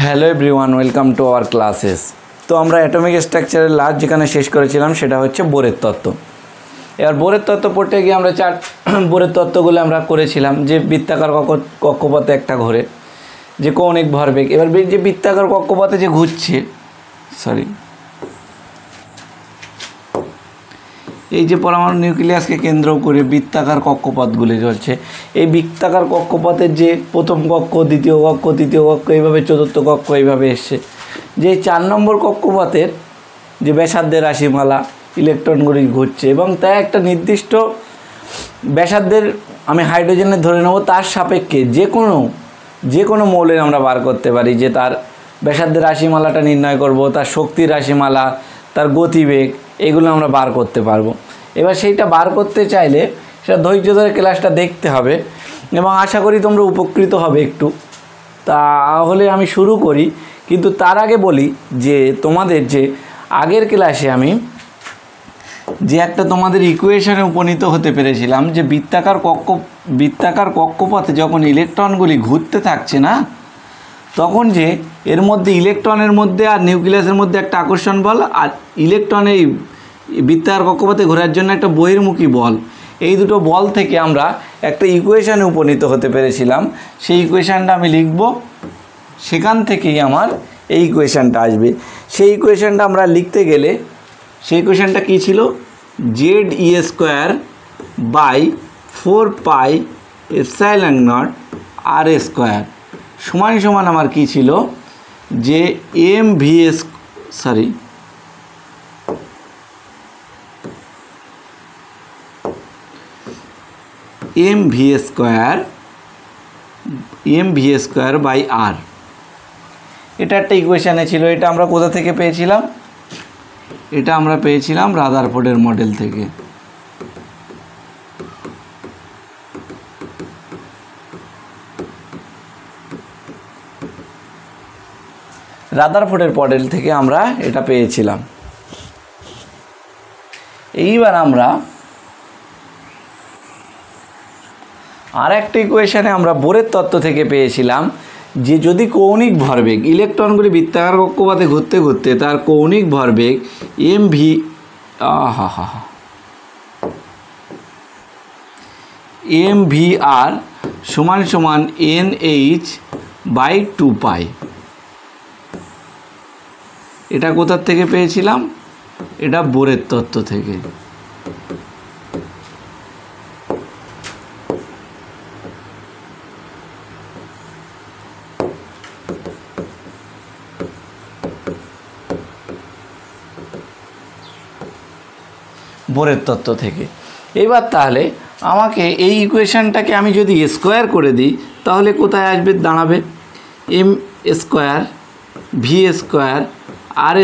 Hello everyone, welcome to our classes. তো আমরা atomic স্ট্রাকচারের লাস্ট যেখানে শেষ করেছিলাম সেটা হচ্ছে বোরের তত্ত্ব। এবার বোরের তত্ত্ব পড়তে গিয়ে আমরা বোরের তত্ত্বগুলো আমরা করেছিলাম যে বৃত্তাকার কক্ষপথে একটা ঘোরে, যে কৌণিক ভরবেগ। এবার যে বৃত্তাকার কক্ষপথে যে ঘুরছে, এই যে পরমাণু নিউক্লিয়াসকে কেন্দ্র করে বৃত্তাকার কক্ষপথগুলি চলছে, এই বৃত্তাকার কক্ষপথের যে প্রথম কক্ষ, দ্বিতীয় কক্ষ, তৃতীয় কক্ষ, এইভাবে চতুর্থ কক্ষ এইভাবে এসছে। যে 4 নম্বর কক্ষপথের যে ব্যাসার্ধের রাশিমালা, ইলেকট্রনগুলি ঘুরছে এবং তাই একটা নির্দিষ্ট ব্যাসার্ধের আমি হাইড্রোজেনের ধরে নেব, তার সাপেক্ষে যে কোনো মৌলের আমরা বার করতে পারি, যে তার ব্যাসার্ধের রাশিমালাটা নির্ণয় করব, তার শক্তির রাশিমালা, তার গতিবেগ, এগুলো আমরা বার করতে পারবো। এবার সেইটা বার করতে চাইলে সেটা ধৈর্য ধরে ক্লাসটা দেখতে হবে এবং আশা করি তোমরা উপকৃত হবে একটু। তাহলে আমি শুরু করি, কিন্তু তার আগে বলি যে তোমাদের যে আগের ক্লাসে আমি যে একটা তোমাদের ইকুয়েশনে উপনীত হতে পেরেছিলাম, যে বৃত্তাকার কক্ষপথে যখন ইলেকট্রনগুলি ঘুরতে থাকছে না, তখন যে এর মধ্যে ইলেকট্রনের মধ্যে আর নিউক্লিয়াসের মধ্যে একটা আকর্ষণ বল, আর ইলেকট্রন এই বৃত্তাকার কক্ষপথে ঘোরার জন্য একটা বহির্মুখী বল, এই দুটো বল থেকে আমরা একটা ইকুয়েশনে উপনীত হতে পেরেছিলাম। সেই ইকুয়েশনটা আমি লিখব, সেখান থেকেই আমার এই ইকুয়েশনটা আসবে। সেই ইকুয়েশনটা আমরা লিখতে গেলে সেই ইকুয়েশনটা কী ছিল, ZE² বাই 4πε0 R² সমান আমার কী ছিল, যে mv² বাই R। এটা একটা ইকুয়েশানে ছিল। এটা আমরা কোথা থেকে পেয়েছিলাম? এটা আমরা পেয়েছিলাম রাদারফোর্ডের মডেল থেকে। রাদারফোর্ডের মডেল থেকে আমরা এটা পেয়েছিলাম। এইবার আমরা আর একটা ইকুয়েশনে আমরা বোরের তত্ত্ব থেকে পেয়েছিলাম, যে যদি কৌণিক ভরবেগ, ইলেকট্রনগুলি বৃত্তাকার কক্ষপথে ঘুরতে ঘুরতে তার কৌণিক ভরবেগ mvr সমান nh/2π। এটা কোথার থেকে পেয়েছিলাম? এটা বোরের তত্ত্ব থেকে। বোরের তত্ত্ব থেকে। এবার তাহলে আমাকে এই ইকুয়েশনটাকে আমি যদি স্কোয়ার করে দিই, তাহলে কোথায় আসবে? দাঁড়াবে m² v² r²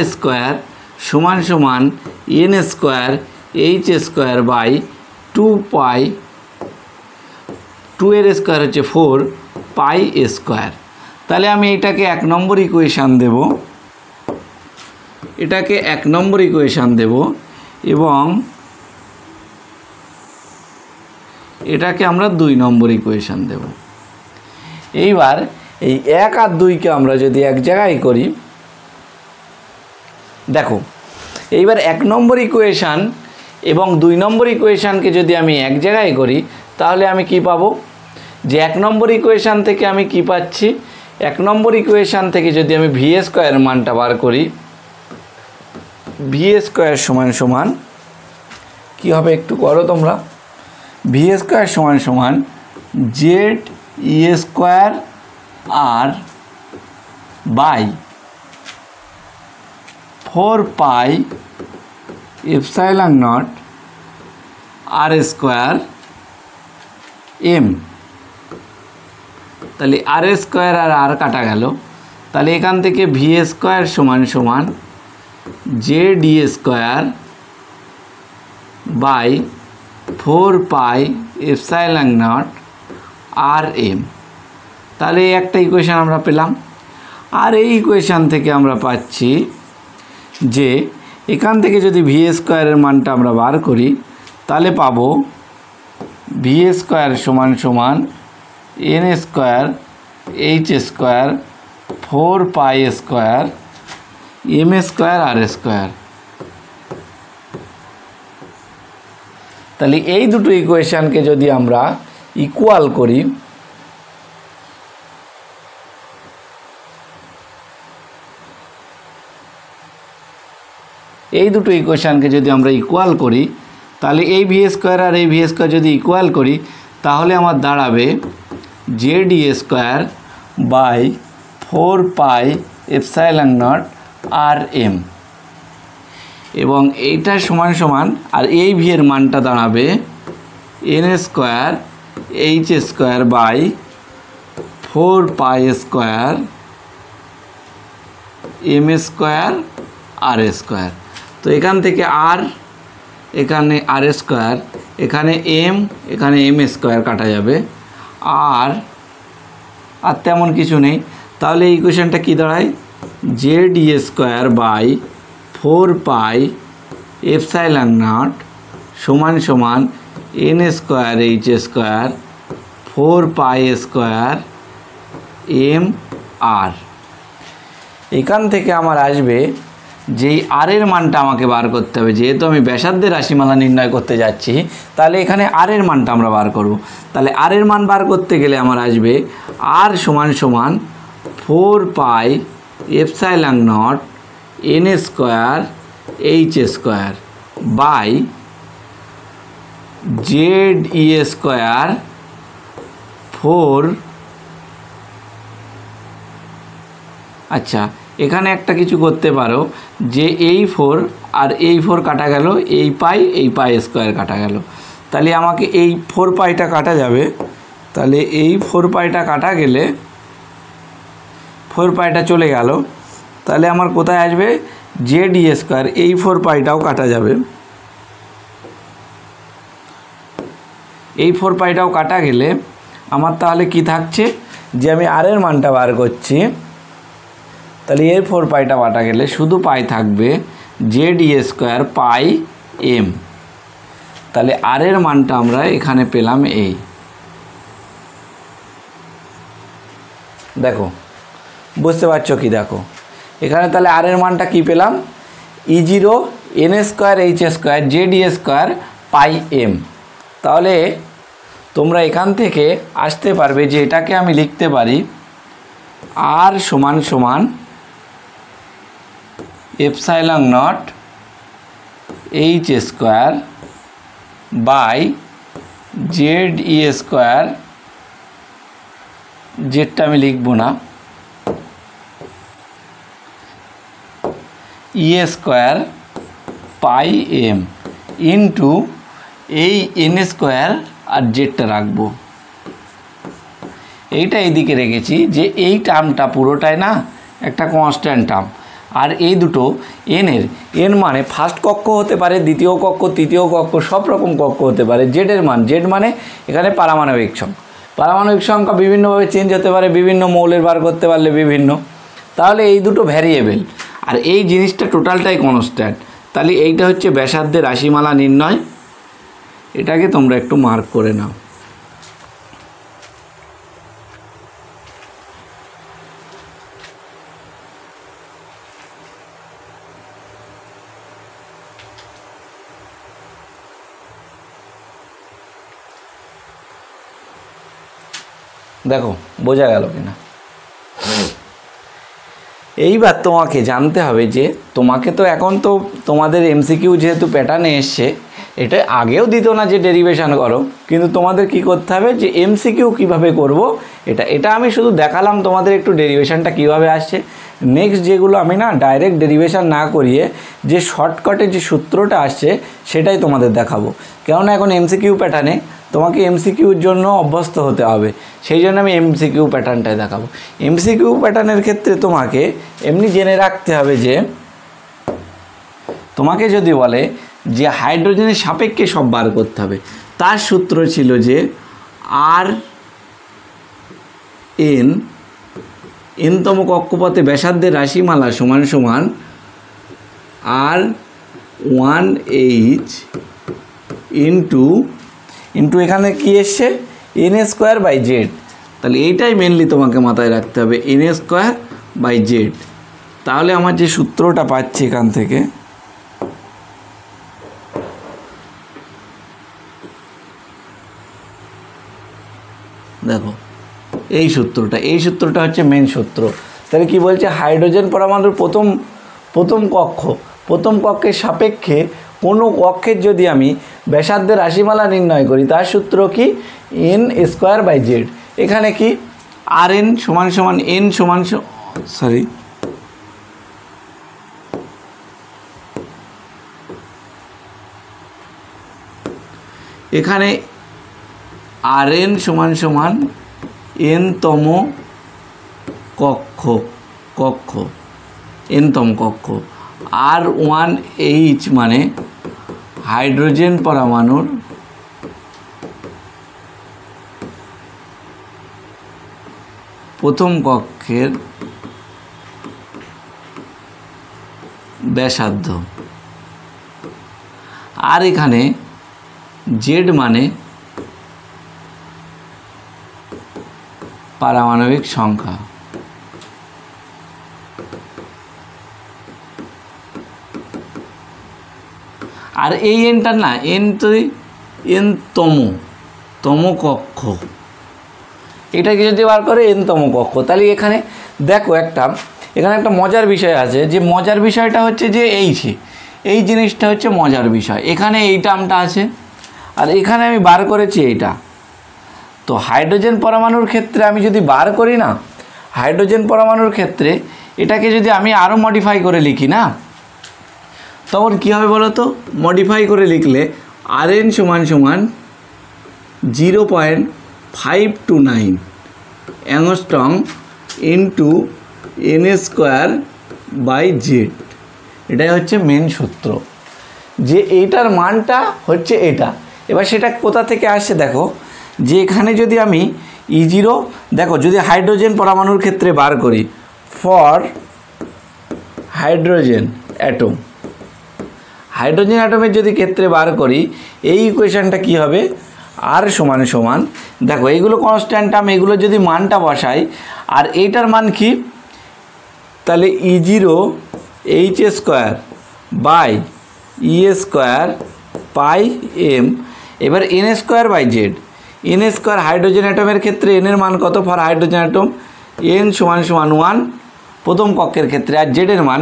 সমান n² h² বাই 2π, 2 এর স্কোয়ার হচ্ছে 4 π²। তাহলে আমি এটাকে 1 নম্বর ইকুয়েশান দেব, এটাকে 1 নম্বর ইকুয়েশান দেব এবং এটাকে আমরা 2 নম্বর ইকুয়েশান দেব। এইবার এই 1 আর 2কে আমরা যদি এক জায়গায় করি, দেখো এইবার 1 নম্বর ইকুয়েশান এবং 2 নম্বর ইকুয়েশানকে যদি আমি এক জায়গায় করি, তাহলে আমি কি পাবো? যে 1 নম্বর ইকুয়েশান থেকে আমি কি পাচ্ছি? 1 নম্বর ইকুয়েশান থেকে যদি আমি v² মানটা বার করি, v² সমান কি হবে একটু করো তোমরা, v² সমান ZE² R by 4πε0 R² m। তাহলে R² আর R কাটা গেল, তাহলে এখান থেকে v² সমান ZE² বাই 4πε0 RM। তাহলে এই একটা ইকুয়েশান আমরা পেলাম। আর এই ইকুয়েশান থেকে আমরা পাচ্ছি যে এখান থেকে যদি v² এর মানটা আমরা বার করি, তাহলে পাবো v² সমান n² h² 4 pi square M square আর স্কোয়ার। তাহলে এই দুটো ইকুয়েশনকে যদি আমরা ইকুয়াল করি, এই দুটো ইকুয়েশনকে যদি আমরা ইকুয়াল করি, তাহলে এই ভি স্কোয়ার আর এই ভি স্কোয়ার যদি ইকুয়াল করি, তাহলে আমার দাঁড়াবে Z E square by 4 pi epsilon naught r m, এবং এইটা সমান সমান, আর এই ভি এর মানটা দাঁড়াবে n square H square by 4 pi square M square R square. তো এখান থেকে আর, এখানে আর স্কোয়ার, এখানে এম স্কোয়ার কাটা যাবে, আর তেমন কিছু নেই। তাহলে এই ইকুয়েশনটা কী দাঁড়ায়, Z E square by 4 pi epsilon nought সমান সমান N square H square 4 pi square M R. এখান থেকে আমার আসবে যেই আর এর মানটা আমাকে বার করতে হবে, যেহেতু আমি ব্যাসার্ধের রাশিমালা নির্ণয় করতে যাচ্ছি, তাহলে এখানে আর এর মানটা আমরা বার করব। তাহলে আর এর মান বার করতে গেলে আমার আসবে আর সমান সমান 4 pi epsilon naught n square H square by Z E square 4। আচ্ছা, এখানে একটা কিছু করতে পারো যে এই 4 আর এই 4 কাটা গেল, এই পাই স্কোয়ার কাটা গেল, তাহলে আমাকে এই 4 পাইটা কাটা যাবে। তাহলে এই 4 পাইটা কাটা গেলে 4 পাইটা চলে গেল, তাহলে আমার কোথায় আসবে জেড ই স্কোয়ার, এই 4 পাইটাও কাটা যাবে, এই 4 পাইটাও কাটা গেলে আমার তাহলে কি থাকছে, যে আমি আর এর মানটা বার করছি, তাহলে এই 4 পাইটা কাটা গেলে শুধু পাই থাকবে Z E square pi M. তাহলে আর এর মানটা আমরা এখানে পেলাম এই, দেখো বুঝতে পারছো কি, দেখো এখানে তাহলে আর এর মানটা কি পেলাম, E0 N square H square Z ই স্কোয়ার পাই এম। তাহলে তোমরা এখান থেকে আসতে পারবে যে এটাকে আমি লিখতে পারি আর সমান সমান epsilon naught H square by Z E square, জেডটা আমি লিখব না, E square pi M into এই এন স্কোয়ার আর জেডটা রাখবো, এইটা এইদিকে রেখেছি যে এই টার্মটা পুরোটাই না একটা কনস্ট্যান্ট টার্ম, আর এই দুটো এন মানে ফার্স্ট কক্ষ হতে পারে, দ্বিতীয় কক্ষ, তৃতীয় কক্ষ, সব রকম কক্ষ হতে পারে। জেডের মান, জেড মানে এখানে পারমাণবিক সংখ্যা, পারমাণবিক সংখ্যা বিভিন্নভাবে চেঞ্জ হতে পারে, বিভিন্ন মৌলের বার করতে পারলে বিভিন্ন। তাহলে এই দুটো ভ্যারিয়েবল আর এই জিনিসটা টোটালটাই কনস্ট্যান্ট। তাহলে এইটা হচ্ছে ব্যাসার্ধের রাশিমালা নির্ণয়, এটাকে তোমরা একটু মার্ক করে নাও। দেখো বোঝা গেল কিনা। এইবার তোমাকে জানতে হবে যে তোমাকে তো এখন তো তোমাদের এমসিকিউ যেহেতু প্যাটার্নে এসছে, এটা আগেও দিত না যে ডেরিভেশন করো, কিন্তু তোমাদের কি করতে হবে যে এমসিকিউ কিভাবে করব এটা আমি শুধু দেখালাম তোমাদের একটু ডেরিভেশনটা কিভাবে আসছে। নেক্সট যেগুলো আমি না ডাইরেক্ট ডেরিভেশন না করিয়ে যে শর্টকাটে যে সূত্রটা আসছে সেটাই তোমাদের দেখাবো, কেননা এখন এমসিকিউ প্যাটার্নে তোমাকে এমসিকিউর জন্য অভ্যস্ত হতে হবে, সেই জন্য আমি এমসিকিউ প্যাটার্নটাই দেখাবো। এমসিকিউ প্যাটার্নের ক্ষেত্রে তোমাকে এমনি জেনে রাখতে হবে যে তোমাকে যদি বলে যে হাইড্রোজেনের সাপেক্ষে সব বার করতে হবে, তার সূত্র ছিল যে আর এনতম কক্ষপথে ব্যাসার্ধের রাশিমালা সমান সমান আর 1h ইন্টু এখানে কি এসছে এন স্কোয়ার বাই জেড। তাহলে এইটাই মেনলি তোমাকে মাথায় রাখতে হবে, এন স্কোয়ার বাই জেড। তাহলে আমার যে সূত্রটা পাচ্ছি এখান থেকে, দেখো এই সূত্রটা হচ্ছে মেন সূত্র। তাহলে কি বলছে, হাইড্রোজেন পরমাণুর প্রথম কক্ষের সাপেক্ষে কোনো কক্ষের যদি আমি ব্যাসার্ধের রাশিমালা নির্ণয় করি, তার সূত্র কি, এন স্কোয়ার বাই জেড। এখানে কি আর এন সমান সমান এন সমান সরি এখানে আর এন সমান সমান এনতম কক্ষ এনতম কক্ষ, আর 1H মানে হাইড্রোজেন পরমাণুর প্রথম কক্ষের ব্যাসার্ধ, আর এখানে জেড মানে পারমাণবিক সংখ্যা। আর এই এনটা না, এন তো তম কক্ষ, এটাকে যদি বার করে এনতম কক্ষ। তাহলে এখানে দেখো এখানে একটা মজার বিষয় আছে, যে মজার বিষয়টা হচ্ছে যে এই জিনিসটা হচ্ছে মজার বিষয়। এখানে এই টার্মটা আছে, আর এখানে আমি বার করেছি এইটা। তো হাইড্রোজেন পরমাণুর ক্ষেত্রে আমি যদি বার করি না, হাইড্রোজেন পরমাণুর ক্ষেত্রে এটাকে যদি আমি আরও মডিফাই করে লিখি না, তখন কী হবে বলো তো? মডিফাই করে লিখলে আর এন সমান সমান 0.529 angstrom into n square by Z. এটাই হচ্ছে মেন সূত্র, যে এইটার মানটা হচ্ছে এটা। এবার সেটা কোথা থেকে আসছে দেখো, যে এখানে যদি আমি E0 দেখো, যদি হাইড্রোজেন পরমাণুর ক্ষেত্রে বার করি, ফর হাইড্রোজেন অ্যাটমের যদি ক্ষেত্রে বার করি, এই ইকুয়েশানটা কি হবে, আর সমান সমান, দেখো এইগুলো কনস্ট্যান্ট টার্ম, এগুলো যদি মানটা বসাই, আর এইটার মান কি, তাহলে E0 H square by E square pi M. এবার N square by Z, N square hydrogen অ্যাটমের ক্ষেত্রে এনের মান কত ফর হাইড্রোজেন অ্যাটম, এন সমান সমান 1 প্রথম কক্ষের ক্ষেত্রে, আর জেডের মান,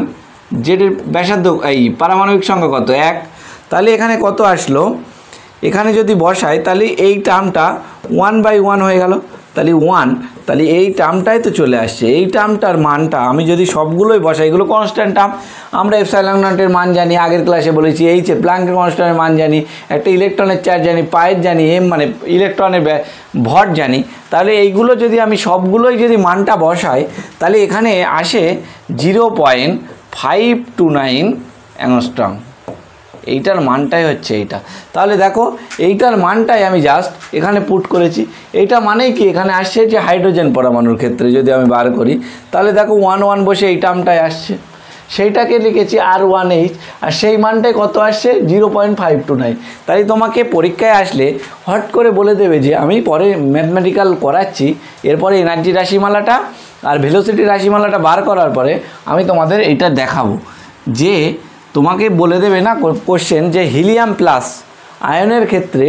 জেডের ব্যাসার্ধ এই পারমাণবিক সংখ্যা কত, 1। তাহলে এখানে কত আসলো, এখানে যদি বসাই তাহলে এই টার্মটা 1/1 হয়ে গেল, তাহলে 1, তাহলে এই টার্মটাই তো চলে আসছে। এই টার্মটার মানটা আমি যদি সবগুলোই বসাই, এগুলো কনস্ট্যান্ট টার্ম, আমরা এপসাইলন নটের মান জানি, আগের ক্লাসে বলেছি, এইচে প্ল্যাঙ্কের কনস্ট্যান্টের মান জানি, একটা ইলেকট্রনের চার্জ জানি, পায়ের জানি, এম মানে ইলেকট্রনের ভর জানি। তাহলে এইগুলো যদি আমি সবগুলোই যদি মানটা বসাই, তাহলে এখানে আসে 0.529 অ্যাংস্ট্রম। এইটার মানটাই হচ্ছে এইটা। তাহলে দেখো এইটার মানটাই আমি জাস্ট এখানে পুট করেছি। এইটা মানেই কি, এখানে আসছে যে হাইড্রোজেন পরমাণুর ক্ষেত্রে যদি আমি বার করি, তাহলে দেখো 1 বসে এই টার্মটাই আসছে, সেইটাকে লিখেছি R1H, আর সেই মানটাই কত আসছে 0.529। তাই তোমাকে পরীক্ষায় আসলে হট করে বলে দেবে যে আমি পরে ম্যাথমেটিক্যাল করাচ্ছি, এরপরে এনার্জি রাশিমালাটা আর ভেলোসিটি রাশিমালাটা বার করার পরে আমি তোমাদের এইটা দেখাবো, যে তোমাকে বলে দেবে না কোশ্চেন, যে হিলিয়াম প্লাস আয়নের ক্ষেত্রে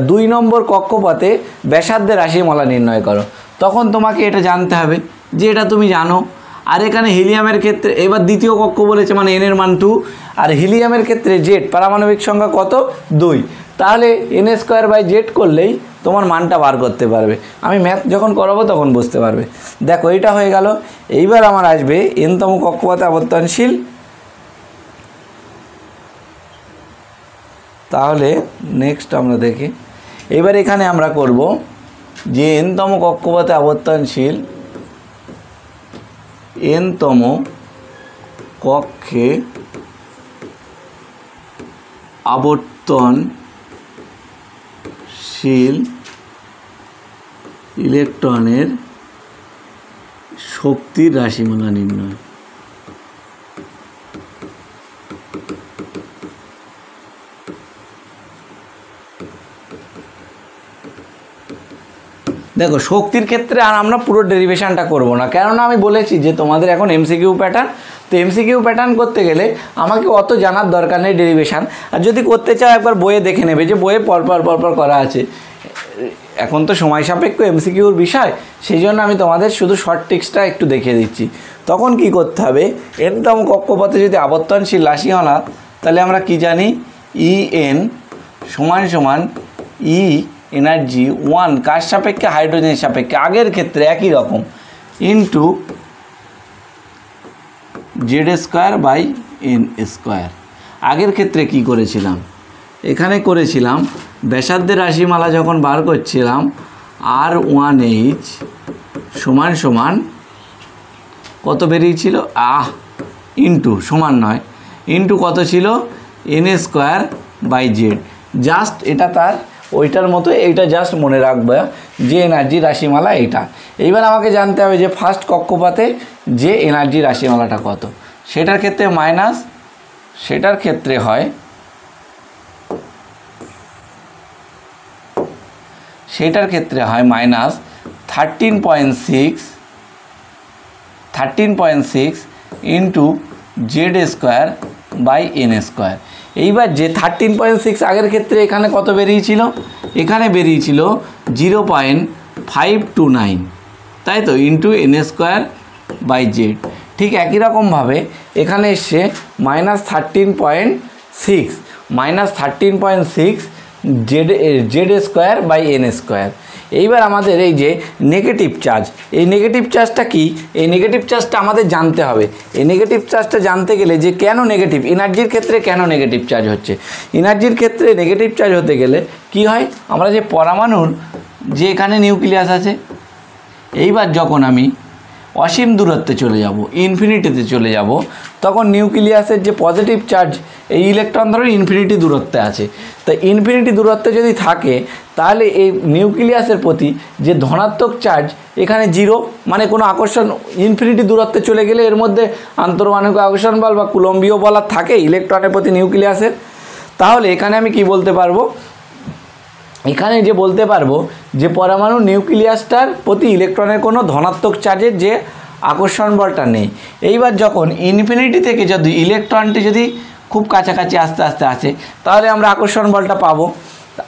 2 নম্বর কক্ষপথে ব্যাসার্ধের রাশিমালা নির্ণয় করো, তখন তোমাকে এটা জানতে হবে যে এটা তুমি জানো। আর এখানে হিলিয়ামের ক্ষেত্রে এবার দ্বিতীয় কক্ষ বলেছে, মানে এনের মান 2, আর হিলিয়ামের ক্ষেত্রে জেড পারমাণবিক সংখ্যা কত, 2। তাহলে এন স্কোয়ার বাই জেড করলেই তোমার মানটা বার করতে পারবে। আমি ম্যাথ যখন করাবো তখন বুঝতে পারবে। দেখো এটা হয়ে গেল। এইবার আমার আসবে এনতম কক্ষপথে আবর্তনশীল। তাহলে নেক্সট আমরা দেখি, এবার এখানে আমরা করব যে এনতম কক্ষপথে আবর্তনশীল, এনতম কক্ষে আবর্তনশীল ইলেকট্রনের শক্তির রাশিমালা নির্ণয়। দেখো শক্তির ক্ষেত্রে আর আমরা পুরো ডেরিভেশনটা করব না, কেননা আমি বলেছি যে তোমাদের এখন এমসিকিউ প্যাটার্ন, তো এমসিকিউ প্যাটার্ন করতে গেলে আমাকে অত জানার দরকার নেই ডেরিভেশন। আর যদি করতে চাও একবার বইয়ে দেখে নেবে যে বইয়ে পরপর করা আছে। এখন তো সময় সাপেক্ষ এমসিকিউর বিষয়, সেই জন্য আমি তোমাদের শুধু শর্ট ট্রিক্সটা একটু দেখিয়ে দিচ্ছি। তখন কি করতে হবে, এনতম কক্ষপথে যদি আবর্তনশীল রাশি হল, তাহলে আমরা কি জানি, ই এন সমান ই এনার্জি 1 কার সাপেক্ষে, হাইড্রোজেনের সাপেক্ষে, আগের ক্ষেত্রে একই রকম, ইন্টু Z²/n²। আগের ক্ষেত্রে কি করেছিলাম, এখানে করেছিলাম ব্যাসার্ধের রাশিমালা যখন বার করছিলাম R1H সমান কত বেরিয়েছিল, ইন্টু সমান নয়, ইন্টু কত ছিল, n²/z। জাস্ট এটা তার ওইটার মতো, এইটা জাস্ট মনে রাখবে যে এনার্জি রাশিমালা এইটা। এইবার আমাকে জানতে হবে যে ফার্স্ট কক্ষপথে যে এনার্জি রাশিমালাটা কত, সেটার ক্ষেত্রে মাইনাস, সেটার ক্ষেত্রে হয় মাইনাস 13.6 ইন্টু Z²/n²। এইবার যে 13.6 আগের ক্ষেত্রে এখানে কত বেরিয়েছিল, এখানে বেরিয়েছিল 0.529, তাই তো, ইন্টু n²/z। ঠিক একই রকমভাবে এখানে এসছে -13.6 Z²/n²। এইবার আমাদের এই যে নেগেটিভ চার্জ, এই নেগেটিভ চার্জটা কি, এই নেগেটিভ চার্জটা আমাদের জানতে হবে। এই নেগেটিভ চার্জটা জানতে গেলে যে কেন নেগেটিভ, এনার্জির ক্ষেত্রে কেন নেগেটিভ চার্জ হচ্ছে, এনার্জির ক্ষেত্রে নেগেটিভ চার্জ হতে গেলে কি হয়, আমরা যে পরমাণুর যে এখানে নিউক্লিয়াস আছে, এইবার যখন আমি অসীম দূরত্বে চলে যাব, ইনফিনিটিতে চলে যাব, তখন নিউক্লিয়াসের যে পজিটিভ চার্জ, এই ইলেকট্রন ধরো ইনফিনিটি দূরত্বে আছে, তো ইনফিনিটি দূরত্বে যদি থাকে তাহলে এই নিউক্লিয়াসের প্রতি যে ধনাত্মক চার্জ এখানে 0, মানে কোনো আকর্ষণ, ইনফিনিটি দূরত্বে চলে গেলে এর মধ্যে আন্তঃমাণবিক আকর্ষণ বল বা কুলম্বীয় বল থাকে ইলেকট্রনের প্রতি নিউক্লিয়াসের। তাহলে এখানে আমি কি বলতে পারবো, এখানে যে বলতে পারবো যে পরমাণু নিউক্লিয়াসটার প্রতি ইলেকট্রনের কোনো ধনাত্মক চার্জের যে আকর্ষণ বলটা নেই। এইবার যখন ইনফিনিটি থেকে যদি ইলেকট্রনটি যদি খুব কাছাকাছি আস্তে আসে, তাহলে আমরা আকর্ষণ বলটা পাবো।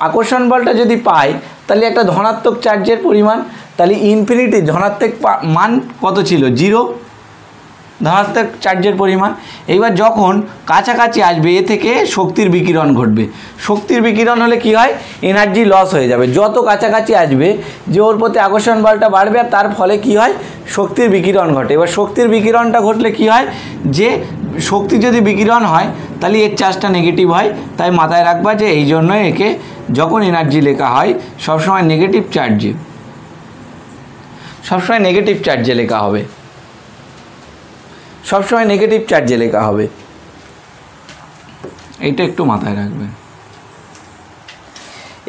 আকর্ষণ বলটা যদি পাই তাহলে একটা ধনাত্মক চার্জের পরিমাণ, তাহলে ইনফিনিটি ধনাত্মক মান কত ছিল, 0 ধনাত্মক চার্জের পরিমাণ। এইবার যখন কাছাকাছি আসবে এ থেকে শক্তির বিকিরণ ঘটবে, শক্তির বিকিরণ হলে কি হয়, এনার্জি লস হয়ে যাবে। যত কাছাকাছি আসবে যে ওর প্রতি আকর্ষণ বলটা বাড়বে, আর তার ফলে কি হয়, শক্তির বিকিরণ ঘটে। এবার শক্তির বিকিরণটা ঘটলে কি হয়, যে শক্তি যদি বিকিরণ হয় তাহলে এর চার্জটা নেগেটিভ হয়। তাই মাথায় রাখবা যে এই জন্য একে যখন এনার্জি লেখা হয় সবসময় নেগেটিভ চার্জে লেখা হবে, সবসময় নেগেটিভ চার্জে লেখা হবে, এইটা একটু মাথায় রাখবেন।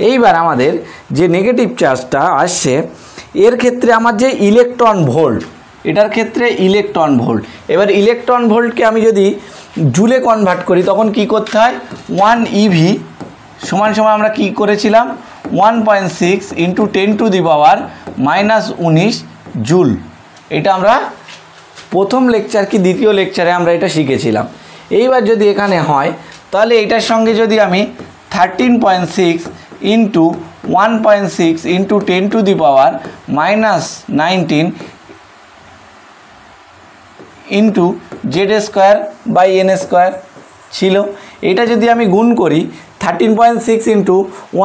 এইবার আমাদের যে নেগেটিভ চার্জটা আসছে এর ক্ষেত্রে আমার যে ইলেকট্রন ভোল্ট, এটার ক্ষেত্রে ইলেকট্রন ভোল্ট, এবার ইলেকট্রন ভোল্টকে আমি যদি জুলে কনভার্ট করি তখন কি করতে হয়, 1 EV সমান আমরা কি করেছিলাম, 1.6 ইন্টু 10⁻⁻19 জুল। এটা আমরা প্রথম লেকচার কি দ্বিতীয় লেকচারে আমরা এটা শিখেছিলাম। এইবার যদি এখানে হয় তাহলে এটার সঙ্গে যদি আমি 13.6 ইন্টু 1.6 ইন্টু 10⁻⁻19 ইন্টু Z²/n² ছিল, এটা যদি আমি গুণ করি 13.6 ইন্টু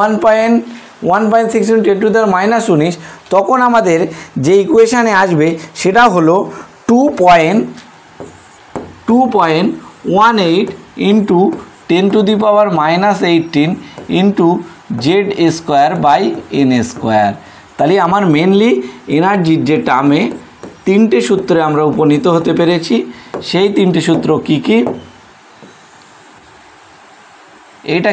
1.6 ইন্টু 10⁻⁻19, তখন আমাদের যে ইকুয়েশানে আসবে সেটা হলো 2.18 ইন্টু 10⁻⁻18 ইন্টু Z²/n²। তাহলে আমার মেনলি এনার্জির যে টার্মে 3টে সূত্রে আমরা উপনীত হতে পেরেছি। সেই 3টে সূত্র কি কি, এটা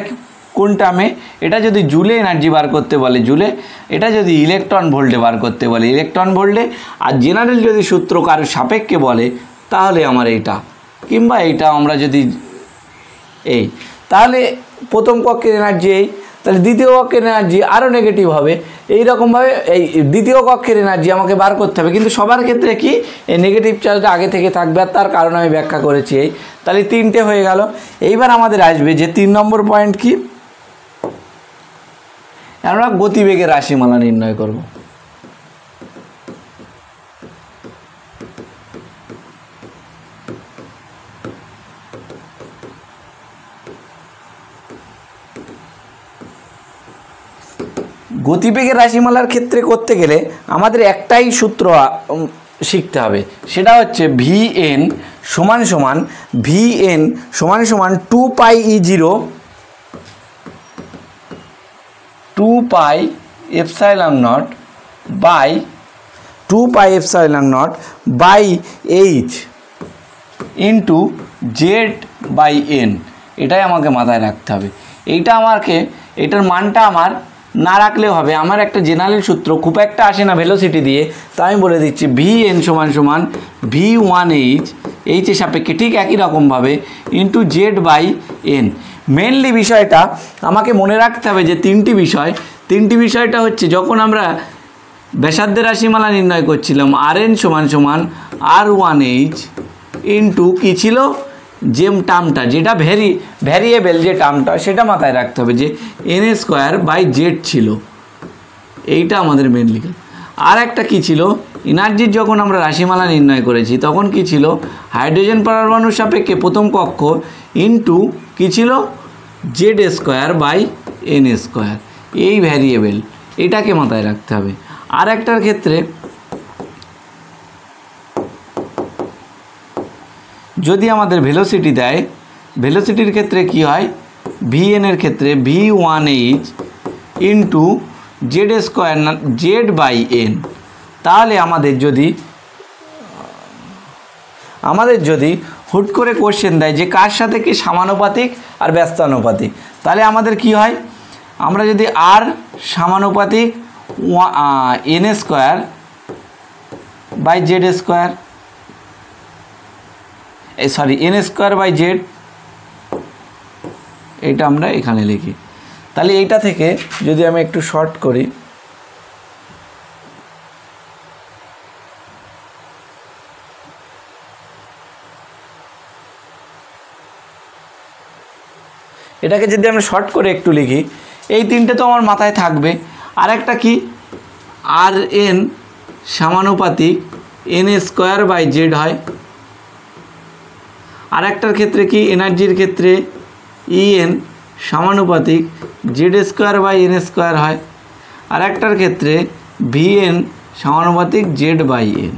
কোন টার্মে, এটা যদি জুলে এনার্জি বার করতে বলে জুলে, এটা যদি ইলেকট্রন ভোল্টে বার করতে বলে ইলেকট্রন ভোল্টে, আর জেনারেল যদি সূত্র কারো সাপেক্ষে বলে তাহলে আমার এইটা, কিংবা এইটা আমরা যদি এই, তাহলে প্রথম কক্ষের এনার্জি এই, তাহলে দ্বিতীয় কক্ষের এনার্জি আরও নেগেটিভ হবে। এইরকমভাবে এই দ্বিতীয় কক্ষের এনার্জি আমাকে বার করতে হবে, কিন্তু সবার ক্ষেত্রে কি এই নেগেটিভ চার্জটা আগে থেকে থাকবে, আর তার কারণ আমি ব্যাখ্যা করেছি। এই তাহলে 3টে হয়ে গেল। এইবার আমাদের আসবে যে 3 নম্বর পয়েন্ট কি, আমরা গতিবেগের রাশিমালা নির্ণয় করব। গতিবেগের রাশিমালার ক্ষেত্রে করতে গেলে আমাদের একটাই সূত্র শিখতে হবে, সেটা হচ্ছে ভিএন সমান সমান ভিএন সমান সমান 2πe0 2πε0 by 2πε0 by H into Z by N. এটাই আমাকে মাথায় রাখতে হবে। এটার মানটা আমার না রাখলেও হবে। আমার একটা জেনারেল সূত্র খুব একটা আসে না ভেলোসিটি দিয়ে, তাই আমি বলে দিচ্ছি ভিএন সমান সমান v1h এইচের সাপেক্ষে ঠিক একই রকমভাবে into Z by n. Mainly বিষয়টা আমাকে মনে রাখতে হবে যে তিনটি বিষয়টা হচ্ছে যখন আমরা ব্যাসার্ধের রাশিমালা নির্ণয় করছিলাম rn সমান সমান r1h ইন্টু কী ছিল যে টার্মটা, যেটা ভ্যারিয়েবল যে টার্মটা, সেটা মাথায় রাখতে হবে যে n² জেড ছিল। এইটা আমাদের মেনলি। আর একটা কী ছিল, এনার্জির যখন আমরা রাশিমালা নির্ণয় করেছি তখন কি ছিল, হাইড্রোজেন পরমাণুর সাপেক্ষে প্রথম কক্ষ ইন্টু কী ছিল z² এই ভ্যারিয়েবল, এটাকে মাথায় রাখতে হবে। আর একটার ক্ষেত্রে যদি আমাদের ভেলোসিটি দেয়, ভেলোসিটির ক্ষেত্রে কি হয়, ভিএন এর ক্ষেত্রে v1h into Z by N. তাহলে আমাদের যদি হুট করে কোশ্চেন দেয় যে কার সাথে কি সমানুপাতিক আর ব্যস্তানুপাতিক, তাহলে আমাদের কি হয়, আমরা যদি আর সমানুপাতিক n² by z² n² by Z, এটা আমরা এখানে লিখি। তাহলে এইটা থেকে যদি আমি একটু শর্ট করি, এটাকে যদি আমরা শর্ট করে একটু লিখি, এই তিনটে তো আমার মাথায় থাকবে। আর একটা কি, আর এন সমানুপাতিক n² বাই জেড হয়। আর একটার ক্ষেত্রে কি, এনার্জির ক্ষেত্রে ইএন সমানুপাতিক z² বাই n² হয়। আর একটার ক্ষেত্রে ভিএন সমানুপাতিক জেড বাই এন।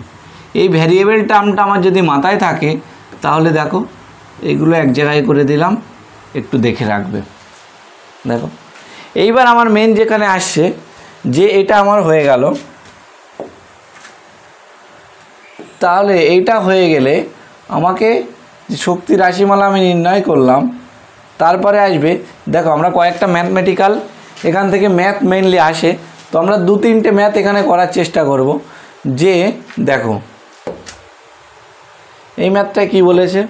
এই ভ্যারিয়েবল টার্মটা আমার যদি মাথায় থাকে তাহলে দেখো এগুলো এক জায়গায় করে দিলাম, একটু দেখে রাখবে। দেখো এইবার আমার মেন যেখানে আসছে যে এটা আমার হয়ে গেল, তাহলে এইটা হয়ে গেলে আমাকে শক্তি রাশিমালা আমি নির্ণয় করলাম। তারপরে আসবে, দেখো আমরা কয়েকটা ম্যাথমেটিক্যাল এখান থেকে ম্যাথ মেনলি আসে, তো আমরা 2-3টে ম্যাথ এখানে করার চেষ্টা করব। যে দেখো এই ম্যাথটা কি বলেছে,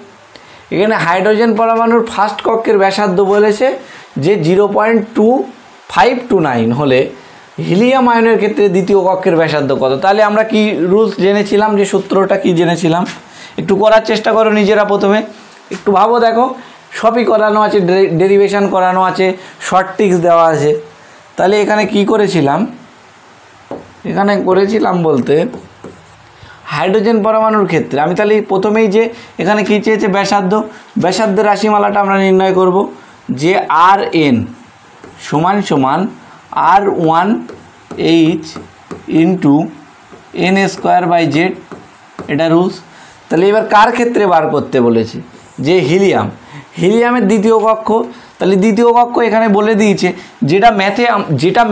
এখানে হাইড্রোজেন পরমাণুর ফার্স্ট কক্ষের ব্যাসার্ধ বলেছে যে 0.2529 হলে হিলিয়াম আয়নের ক্ষেত্রে দ্বিতীয় কক্ষের ব্যাসার্ধ কত। তাহলে আমরা কি রুলস জেনেছিলাম, যে সূত্রটা কি জেনেছিলাম, একটু করার চেষ্টা করো নিজেরা। প্রথমে একটু ভাবো, দেখো সবই করানো আছে, ডেরিভেশন করানো আছে, শর্ট ট্রিক্স দেওয়া আছে। তাহলে এখানে কি করেছিলাম, এখানে করেছিলাম বলতে হাইড্রোজেন পরমাণুর ক্ষেত্রে আমি তাহলে প্রথমেই যে এখানে কী চেয়েছে, ব্যাসার্ধের রাশিমালাটা আমরা নির্ণয় করব যে আর এন সমান সমান r1h into n² by Z, এটা রুলস। তাহলে এবার কার ক্ষেত্রে বার করতে বলেছে, যে হিলিয়ামের দ্বিতীয় কক্ষ। তাহলে দ্বিতীয় কক্ষ এখানে বলে দিয়েছে, যেটা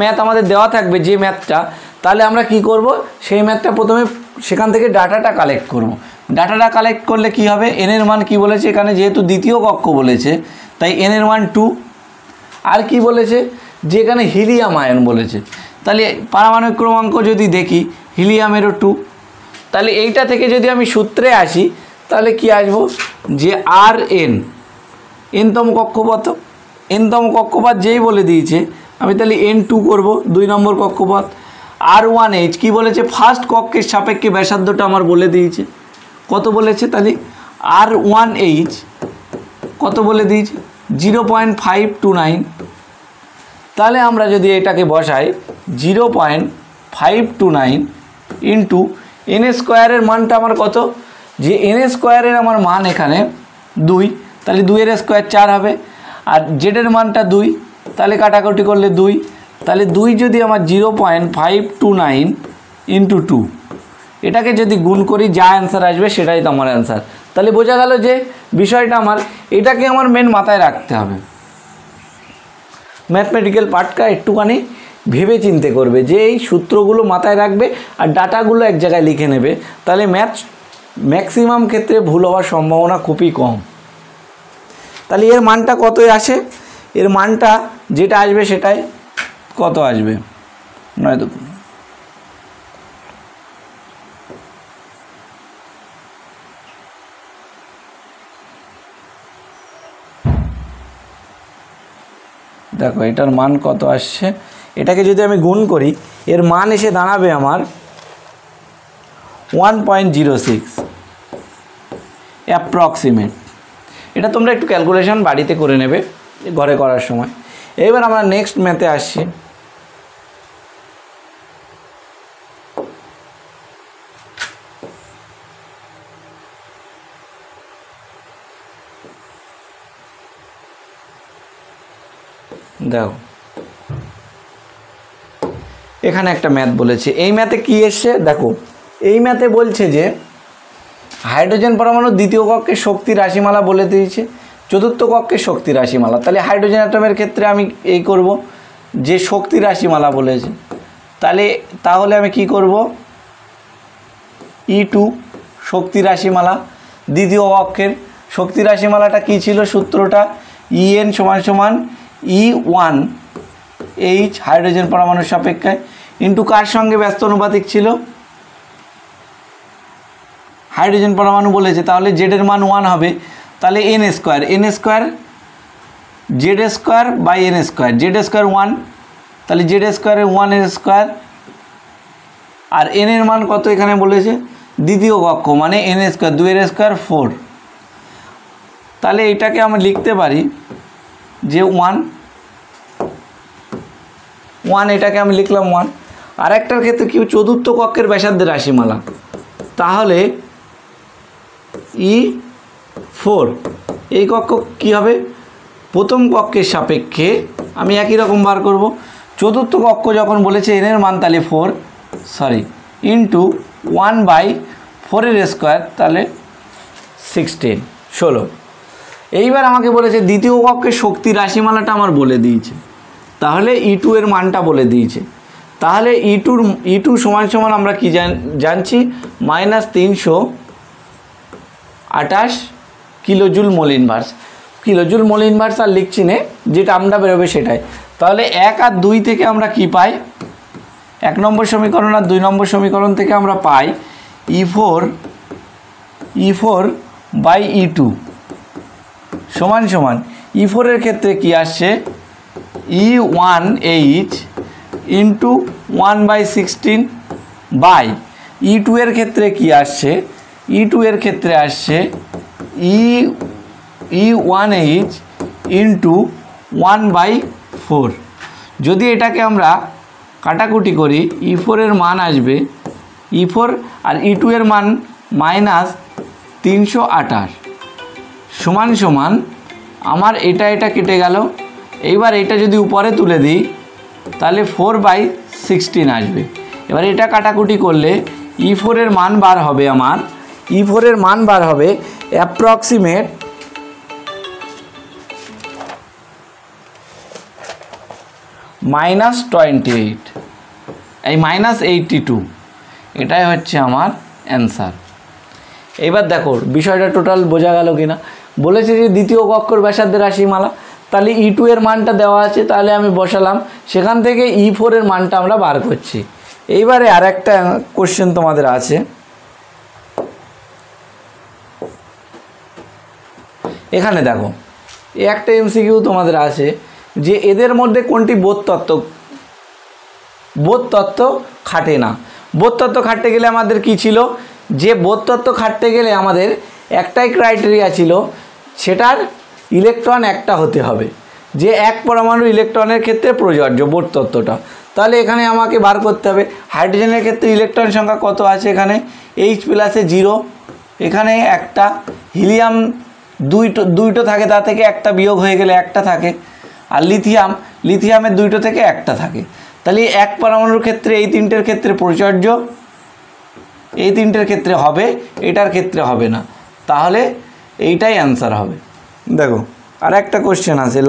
ম্যাথ আমাদের দেওয়া থাকবে যে ম্যাথটা, তাহলে আমরা কি করব, সেই ম্যাথটা প্রথমে সেখান থেকে ডাটাটা কালেক্ট করব। ডাটাটা কালেক্ট করলে কি হবে, এন এর মান কি বলেছে, এখানে যেহেতু দ্বিতীয় কক্ষ বলেছে তাই এন এর মান 2। আর কি বলেছে, যে এখানে হিলিয়াম আয়ন বলেছে, তাহলে পারমাণবিক ক্রমাঙ্ক যদি দেখি হিলিয়ামেরও 2। তাহলে এইটা থেকে যদি আমি সূত্রে আসি তাহলে কি আসবো, যে আর এনতম কক্ষপথ যেই বলে দিয়েছে আমি তাহলে N2 করব 2 নম্বর কক্ষপথ। R1H কি বলেছে, ফার্স্ট কক্ষের সাপেক্ষে ব্যাসার্ধটা আমার বলে দিয়েছে, কত বলেছে, তাহলে R1H কত বলে দিয়েছে 0.529। তাহলে আমরা যদি এটাকে বসাই 0.529 ইন্টু এন স্কোয়ারের মানটা আমার কত, যে এন স্কোয়ারের আমার মান এখানে 2, তাহলে 2 এর স্কোয়ার 4 হবে, আর জেডের মানটা 2, তাহলে কাটাকুটি করলে 2, তাহলে 2 যদি আমার 0.529 ইন্টু 2, এটাকে যদি গুণ করি যা অ্যান্সার আসবে সেটাই তো আমার অ্যান্সার। তাহলে বোঝা গেল যে বিষয়টা আমার, এটাকে আমার মেন মাথায় রাখতে হবে। ম্যাথমেটিক্যাল পার্টটা একটুখানি ভেবে চিন্তে করবে, যে এই সূত্রগুলো মাথায় রাখবে আর ডাটাগুলো এক জায়গায় লিখে নেবে, তাহলে ম্যাক্সিমাম ক্ষেত্রে ভুল হওয়ার সম্ভাবনা খুবই কম। তাহলে এর মানটা কতই আসে, এর মানটা যেটা আসবে সেটাই কত আসবে, নয়তো দেখো এটার মান কত আসছে, এটাকে যদি আমি গুণ করি এর মান এসে দাঁড়াবে আমার 1.06 অ্যাপ্রক্সিমেট। এটা তোমরা একটু ক্যালকুলেশন বাড়িতে করে নেবে ঘরে করার সময়। এবার আমরা নেক্সট ম্যাথে আসছি। দেখো এখানে একটা ম্যাথ বলেছে, এই ম্যাথে কি এসছে দেখো, এই ম্যাথে বলছে যে হাইড্রোজেন পরমাণু দ্বিতীয় কক্ষের শক্তি রাশিমালা বলে দিয়েছে, চতুর্থ কক্ষের শক্তি রাশিমালা। তাহলে হাইড্রোজেন অ্যাটমের ক্ষেত্রে আমি এই করব যে শক্তি রাশিমালা বলেছে, তাহলে আমি কি করব, E2 শক্তি রাশিমালা, দ্বিতীয় কক্ষের শক্তি রাশিমালাটা কি ছিল, সূত্রটা En = E1H হাইড্রোজেন পরমাণুর সাপেক্ষে ইন্টু কার সঙ্গে ব্যস্ত অনুপাতিক ছিল, হাইড্রোজেন পরমাণু বলেছে, তাহলে জেডের মান 1 হবে, তাহলে n square Z square by n square, Z square 1, তাহলে জেড স্কোয়ারের 1 এর স্কোয়ার, আর এন এর মান কত এখানে বলেছে, দ্বিতীয় কক্ষ মানে n স্কোয়ার, 2 এর স্কোয়ার 4, তাহলে এটাকে আমরা লিখতে পারি যে 1, এটাকে আমি লিখলাম 1। আর একটার ক্ষেত্রে কি চতুর্থ কক্ষের ব্যাসার্ধের রাশিমালা, তাহলে E4 এই কক্ষ কি হবে, প্রথম কক্ষের সাপেক্ষে আমি একই রকম বার করব, চতুর্থ কক্ষ যখন বলেছে n এর মান তাহলে 4 ইন্টু 1/4 এর স্কোয়ার, তাহলে 16। এইবার আমাকে বলেছে দ্বিতীয় কক্ষের শক্তি রাশিমালাটা আমার বলে দিয়েছে, তাহলে E2 এর মানটা বলে দিয়েছে, তাহলে E2 সমান আমরা কি জানছি, -328 kilojoule mole inverse. Kilojoule mole inverse আর লিখছি না, যেটা আমরা বেরোবে সেটাই। তাহলে 1 আর 2 থেকে আমরা কি পাই, 1 নম্বর সমীকরণ আর 2 নম্বর সমীকরণ থেকে আমরা পাই E4/E2 সমান E4 এর ক্ষেত্রে কি আসছে, E1H ইন্টু 1/16 বাই E2 এর ক্ষেত্রে কি আসছে, E2 এর ক্ষেত্রে আসছে E1H ইন্টু 1/4। যদি এটাকে আমরা কাটাকুটি করি E4 এর মান আসবে, E4 আর E2 এর মান -328 সমান আমার এটা কেটে গেল। এইবার এটা যদি উপরে তুলে দিই তাহলে 4/16 আসবে। এবার এটা কাটাকুটি করলে E4 এর মান বার হবে আমার, E4 এর মান বার হবে অ্যাপ্রক্সিমেট -28 এই -82, এটাই হচ্ছে আমার অ্যান্সার। এবার দেখো বিষয়টা টোটাল বোঝা গেল কিনা। বলেছে যে দ্বিতীয় কক্ষের ব্যাসার্ধের রাশিমালা, তাহলে E2 এর মানটা দেওয়া আছে, তাহলে আমি বসালাম, সেখান থেকে E4 এর মানটা আমরা বার করছি। এইবারে আর একটা কোশ্চেন তোমাদের আছে, এখানে দেখো একটা MCQ তোমাদের আছে যে এদের মধ্যে কোনটি বোধ তত্ত্ব খাটে না। বোধ তত্ত্ব খাটতে গেলে আমাদের কি ছিল, যে বোধ তত্ত্ব খাটতে গেলে আমাদের একটাই ক্রাইটেরিয়া ছিল, সেটার ইলেকট্রন একটা হতে হবে, যে এক পরমাণু ইলেকট্রনের ক্ষেত্রে প্রযোজ্য বোধ তত্ত্বটা। তাহলে এখানে আমাকে বার করতে হবে হাইড্রোজেনের ক্ষেত্রে ইলেকট্রন সংখ্যা কত আছে, এখানে H প্লাসে 0, এখানে একটা, হিলিয়াম দুইটো থাকে, তা থেকে একটা বিয়োগ হয়ে গেলে একটা থাকে, আর লিথিয়ামের দুইটো থেকে একটা থাকে। তাহলে এক পরমাণুর ক্ষেত্রে এই তিনটের ক্ষেত্রে প্রযোজ্য, এই তিনটের ক্ষেত্রে হবে, এটার ক্ষেত্রে হবে না, তাহলে এইটাই অ্যান্সার হবে। দেখো আর একটা কোশ্চেন আছে,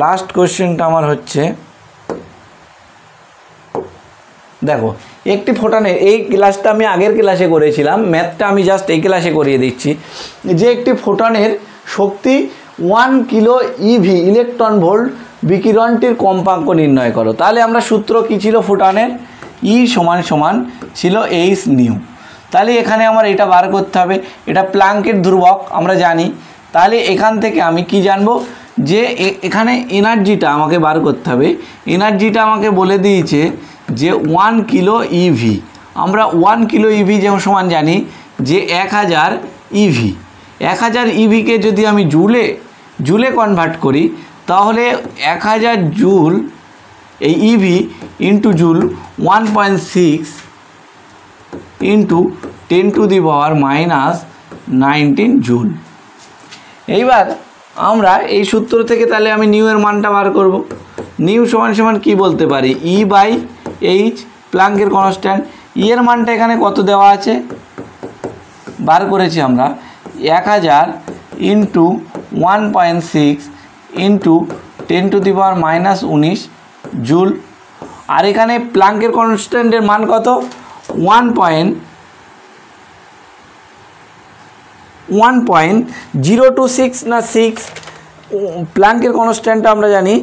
লাস্ট কোশ্চেনটা আমার হচ্ছে, দেখো একটি ফোটনের, এই ক্লাসটা আমি আগের ক্লাসে করেছিলাম, ম্যাথটা আমি জাস্ট এই ক্লাসে করিয়ে দিচ্ছি, যে একটি ফোটনের শক্তি 1 কিলো ইভি ইলেকট্রন ভোল্ট বিকিরণটির কম্পাঙ্ক নির্ণয় করো। তাহলে আমরা সূত্র কি ছিল ফোটনের, ই সমান ছিল এইচ নিউ। তাহলে এখানে আমার এটা বার করতে হবে, এটা প্ল্যাঙ্কের ধ্রুবক আমরা জানি। তাহলে এখান থেকে আমি কি জানবো, যে এখানে এনার্জিটা আমাকে বার করতে হবে। এনার্জিটা আমাকে বলে দিয়েছে যে 1 কিলো ইভি, আমরা 1 কিলো ইভি যেমন সমান জানি যে 1000 ইভি। 1000 ইভিকে যদি আমি জুলে কনভার্ট করি, তাহলে 1000 জুল, এই EV into joule 1.6 into 10⁻⁻19 joule. এইবার আমরা এই সূত্র থেকে তাহলে আমি নিউ এর মানটা বার করব। নিউ সমান কি বলতে পারি, E/H, প্ল্যাঙ্কের কনস্ট্যান্ট। ই এর মানটা এখানে কত দেওয়া আছে বার করেছি আমরা, 1000 ইন্টু 1.6 ইন্টু 10⁻⁻19 জুল। আর এখানে প্ল্যাঙ্কের কনস্ট্যান্টের মান কত, 1.026 না 6, প্ল্যাঙ্কের কনস্ট্যান্টটা আমরা জানি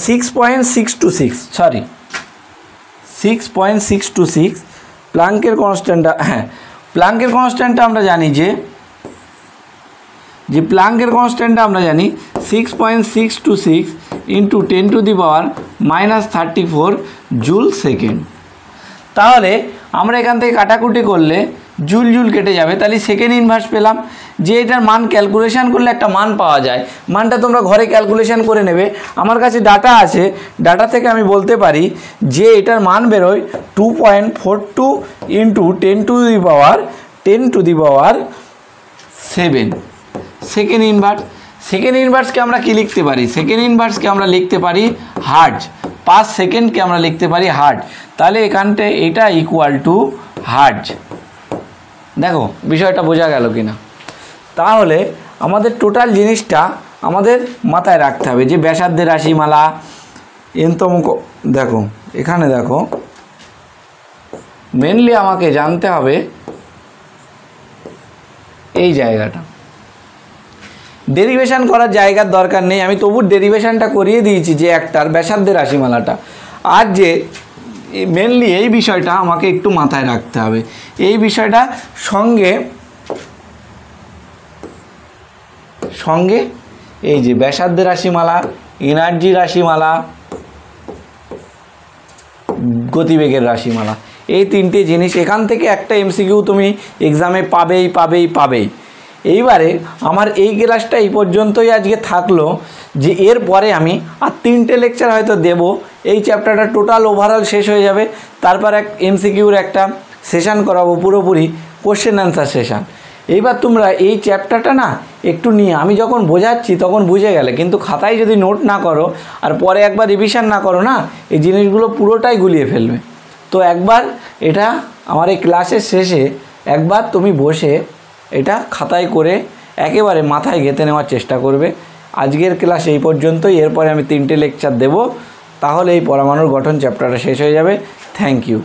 6.626 প্ল্যাঙ্কের কনস্ট্যান্টটা, প্ল্যাঙ্কের কনস্ট্যান্টটা আমরা জানি যে প্ল্যাঙ্কের কনস্ট্যান্টটা আমরা জানি 6.626 ইন্টু 10⁻⁻34 জুল সেকেন্ড। তাহলে আমরা এখান থেকে কাটাকুটি করলে জুল কেটে যাবে, তাহলে সেকেন্ড ইনভার্স পেলাম। যে এটার মান ক্যালকুলেশন করলে একটা মান পাওয়া যায়, মানটা তোমরা ঘরে ক্যালকুলেশন করে নেবে। আমার কাছে ডাটা আছে, ডাটা থেকে আমি বলতে পারি যে এটার মান বেরোয় 2.42 ইন্টু 10⁻7 সেকেন্ড ইনভার্সকে আমরা কি লিখতে পারি, সেকেন্ড ইনভার্সকে আমরা লিখতে পারি হার্টজ, পার সেকেন্ডকে আমরা লিখতে পারি হার্টজ। তাহলে এখানটা এটা ইকুয়াল টু হার্টজ। দেখো বিষয়টা বোঝা গেল কি না। তাহলে আমাদের টোটাল জিনিসটা আমাদের মাথায় রাখতে হবে, যে ব্যাসার্ধের রাশিমালা এনতম, দেখো এখানে দেখো মেনলি আমাকে জানতে হবে এই জায়গাটা, ডেরিভেশন করার জায়গার দরকার নেই, আমি তবু ডেরিভেশনটা করিয়ে দিয়েছি যে একটার ব্যাসার্ধের রাশিমালাটা। আর যে মেনলি এই বিষয়টা আমাকে একটু মাথায় রাখতে হবে, এই বিষয়টা সঙ্গে এই যে ব্যাসার্ধের রাশিমালা, এনার্জি রাশিমালা, গতিবেগের রাশিমালা, এই তিনটে জিনিস এখান থেকে একটা এমসিকিউ তুমি এক্সামে পাবেই। এইবারে আমার এই ক্লাসটা এই পর্যন্তই আজকে থাকলো, যে এরপরে আমি আর 3টে লেকচার হয়তো দেব, এই চ্যাপ্টারটা টোটাল ওভারঅল শেষ হয়ে যাবে। তারপর এক এমসিকিউর একটা সেশন করাবো, পুরোপুরি কোশ্চেন অ্যান্সার সেশন। এইবার তোমরা এই চ্যাপ্টারটা না একটু নিয়ে, আমি যখন বোঝাচ্ছি তখন বুঝে গেলে, কিন্তু খাতায় যদি নোট না করো আর পরে একবার রিভিশন না করো না, এই জিনিসগুলো পুরোটাই গুলিয়ে ফেলবে। তো একবার এটা আমার এই ক্লাসের শেষে একবার তুমি বসে এটা খাতায় করে একেবারে মাথায় গেঁথে নেওয়ার চেষ্টা করবে। আজকের ক্লাস এই পর্যন্তই, এরপরে আমি 3টে লেকচার দেব, তাহলে এই পরমাণুর গঠন চ্যাপ্টারটা শেষ হয়ে যাবে। Thank you.